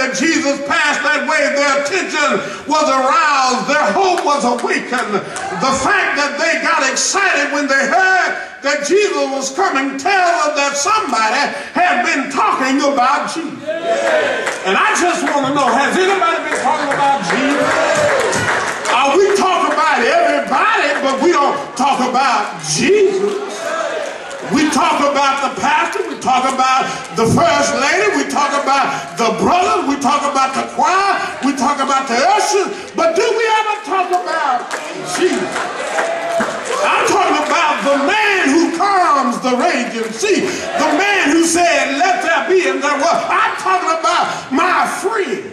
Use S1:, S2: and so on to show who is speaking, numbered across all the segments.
S1: that Jesus passed that way, their attention was aroused, their hope was awakened. The fact that they got excited when they heard that Jesus was coming tells us that somebody had been talking about Jesus. And I just want to know, has anybody been talking about Jesus? We talk about everybody, but we don't talk about Jesus. We talk about the pastor, we talk about the first lady, we talk about the brothers, we talk about the choir, we talk about the ushers, but do we ever talk about Jesus? I'm talking about the man who calms the raging sea, the man who said, let there be, and there was. I'm talking about my friend.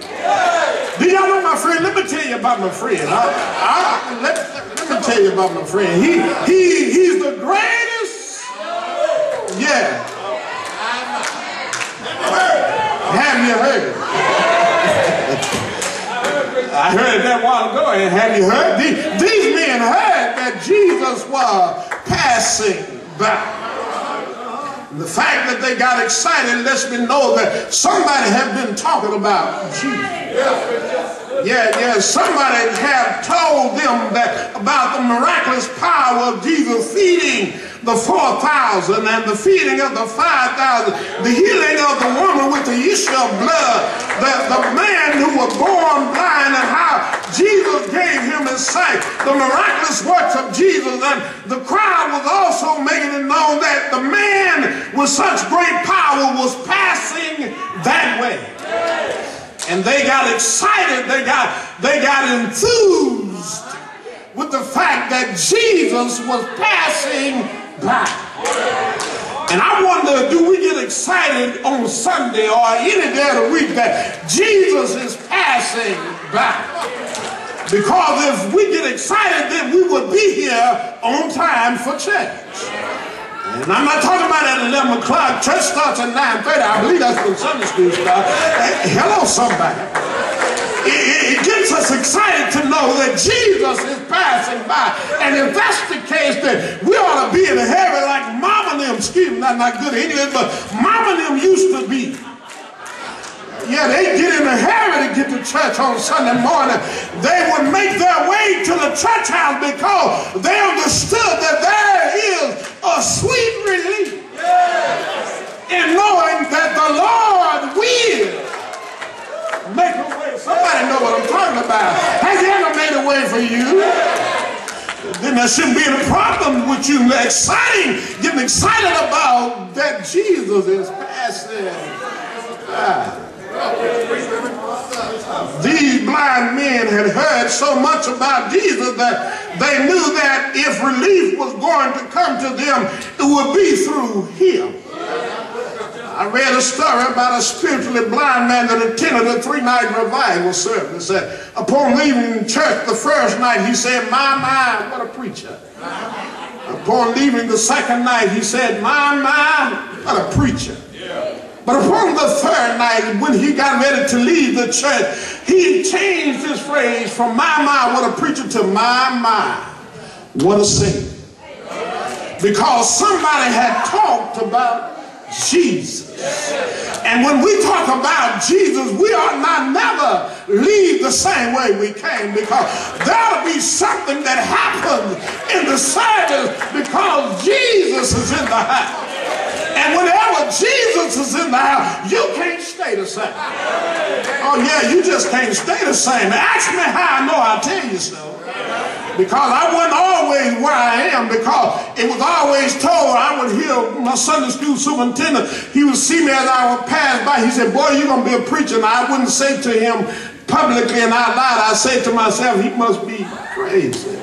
S1: Do y'all know my friend? Let me tell you about my friend. Let me tell you about my friend. He's the greatest. Yeah. Have you heard it? I heard that a while ago. And have you heard? These men heard that Jesus was passing by. The fact that they got excited lets me know that somebody had been talking about Jesus. Yeah, somebody had told them that about the miraculous power of Jesus feeding the 4,000 and the feeding of the 5,000, the healing of the woman with the issue of blood, the man who was born blind, and how Jesus gave him his sight, the miraculous works of Jesus. And the crowd was also making it known that the man with such great power was passing that way. And they got excited, they got enthused with the fact that Jesus was passing by. And I wonder, do we get excited on Sunday or any day of the week that Jesus is passing by? Because if we get excited, then we would be here on time for church. And I'm not talking about at 11 o'clock. Church starts at 9:30. I believe that's when Sunday school starts. Hello, somebody. It gets us excited to know that Jesus is passing by. And if that's the case, then we ought to be in a hurry like Mama and them, excuse me, not good English, but Mama and them used to be. Yeah, they get in a hurry to get to church on Sunday morning. They would make their way to the church house because they understood that there is a sweet relief in knowing that the Lord will make a way. Somebody know what I'm talking about. Has he ever made a way for you? Then there shouldn't be any problem with you getting excited about that Jesus is passing by. These blind men had heard so much about Jesus that they knew that if relief was going to come to them, it would be through him. I read a story about a spiritually blind man that attended a 3-night revival service. Upon leaving church the first night, he said, my, what a preacher. Upon leaving the second night, he said, my, what a preacher. But upon the third night, when he got ready to leave the church, he changed his phrase from my, what a preacher to my, what a savior. Because somebody had talked about Jesus. And when we talk about Jesus, we ought not never leave the same way we came, because there'll be something that happens in the service because Jesus is in the house. And whenever Jesus is in the house, you can't stay the same. Oh yeah, you just can't stay the same. Ask me how I know, I'll tell you so. Because I wasn't always where I am, because it was always told. I would hear my Sunday school superintendent, he would see me as I would pass by. He said, boy, you're going to be a preacher. And I wouldn't say to him publicly and out loud. I say to myself, he must be crazy.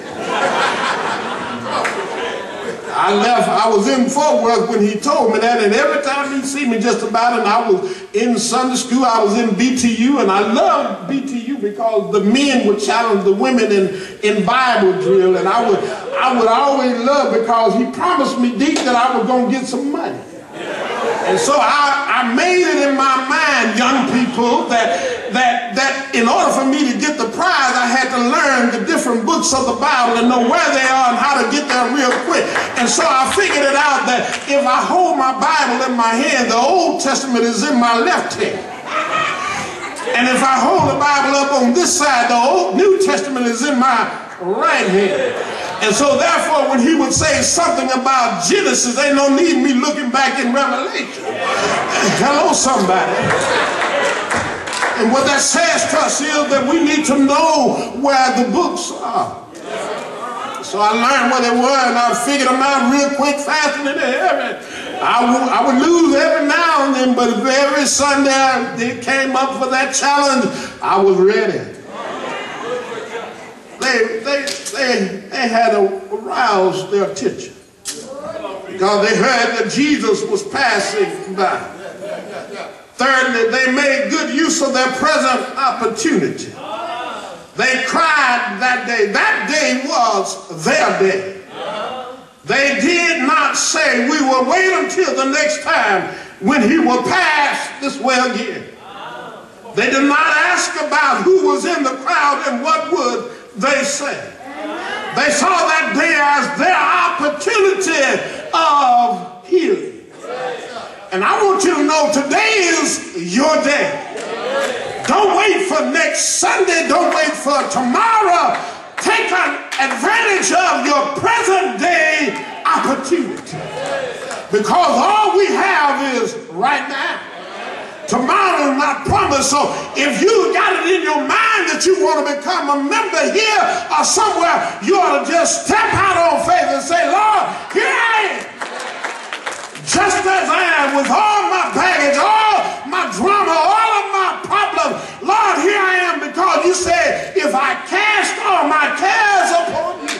S1: I was in Fort Worth when he told me that, and every time he'd see me just about, and I was in Sunday school, I was in BTU, and I loved BTU because the men would challenge the women in Bible drill, and I would always love, because he promised me deep that I was going to get some money. And so I made it in my mind, young people, that in order for me to get the prize, I had to learn the different books of the Bible and know where they are and how to get there real quick. And so I figured it out that if I hold my Bible in my hand, the Old Testament is in my left hand. And if I hold the Bible up on this side, the Old New Testament is in my right hand. And so therefore, when he would say something about Genesis, ain't no need me looking back in Revelation. Hello, somebody. And what that says to us is that we need to know where the books are. So I learned where they were, and I figured them out real quick, faster than ever. I would lose every now and then, but if every Sunday they came up for that challenge, I was ready. They had aroused their attention because they heard that Jesus was passing by. Thirdly, they made good use of their present opportunity. They cried that day. That day was their day. They did not say, we will wait until the next time when he will pass this way again. They did not ask about who was in the crowd and what would they say. They saw that day as their opportunity of healing. And I want you to know today is your day. Don't wait for next Sunday. Don't wait for tomorrow. Take advantage of your present day opportunity. Because all we have is right now. Tomorrow is not promised. So if you got it in your mind that you want to become a member here or somewhere, you ought to just step out on faith and say, Lord, here I am. Just as I am, with all my baggage, all my drama, all of my problems. Lord, here I am, because you said, if I cast all my cares upon you,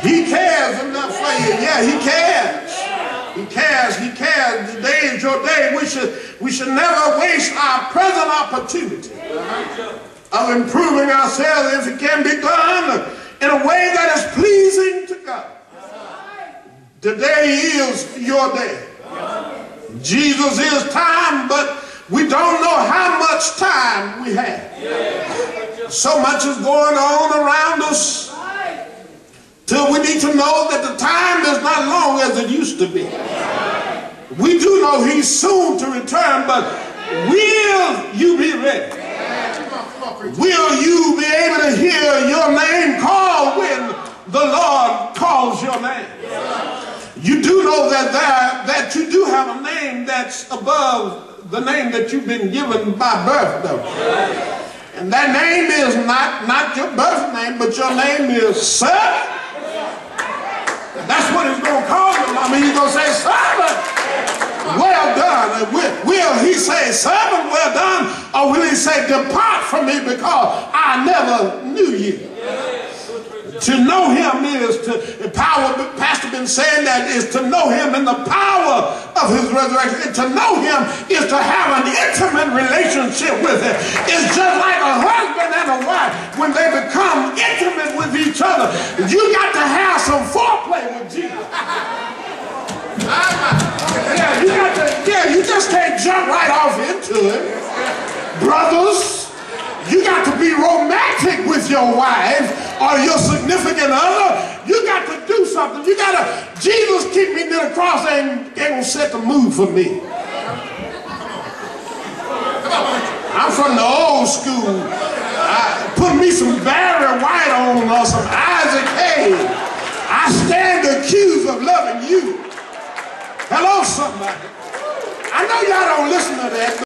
S1: he cares enough for you. Yeah, he cares. He cares. He cares. Today is your day. We should never waste our present opportunity of improving ourselves if it can be done in a way that is pleasing to God. Today is your day. Jesus is time, but we don't know how much time we have. So much is going on around us till we need to know that the time is not long as it used to be. We do know he's soon to return, but will you be ready? Will you be able to hear your name called when the Lord calls your name? You do know that you do have a name that's above the name that you've been given by birth, though. And that name is not your birth name, but your name is servant. That's what he's going to call you. I mean, he's going to say, servant, well done. Will he say, servant, well done? Or will he say, depart from me because I never knew you? To know him is to, the power, Pastor been saying that, is to know him in the power of his resurrection. And to know him is to have an intimate relationship with him. It's just like a husband and a wife. When they become intimate with each other, you got to have some foreplay with Jesus. You just can't jump right off into it. Brothers, you got to be romantic with your wife or your significant other. You got to do something. You got to, Jesus keep me near the cross ain't gonna set the mood for me. I'm from the old school. Put me some Barry White on or some Isaac Hayes. I stand accused of loving you. Hello, somebody. I know y'all don't listen to that.